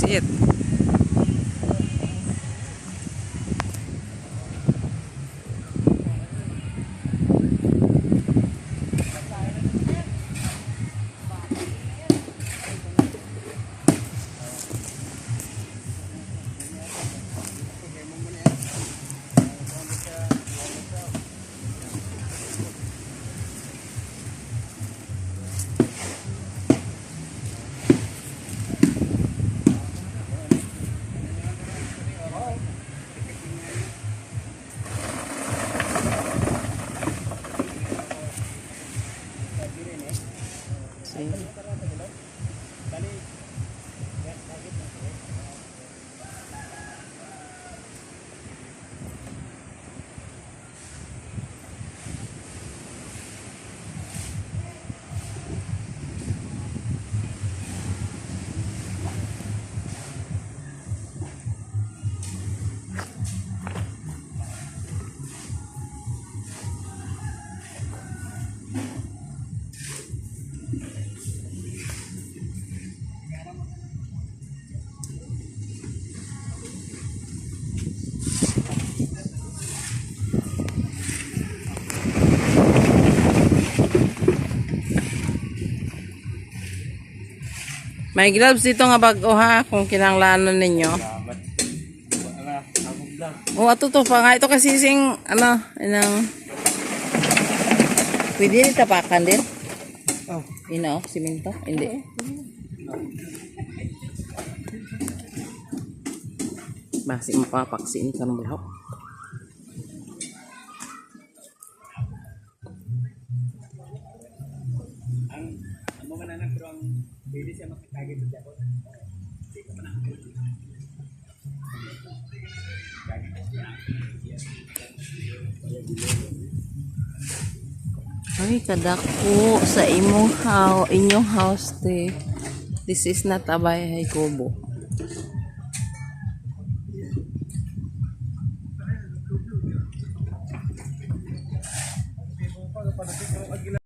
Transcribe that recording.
is it. May gloves dito nga bago ha, kung kinanglanon ninyo. O, ato to pa nga. Ito kasi sing, ano, inang, pwede rin tapakan din. Oh. Ino, siminto? Hindi. Basi mapapaksi ini karong bulhok. Ang mga nanak pero ang pwede siya makitagi sa Japan. Hindi ko na. Ay, kadako sa inyong house te. This is not a bahay kubo.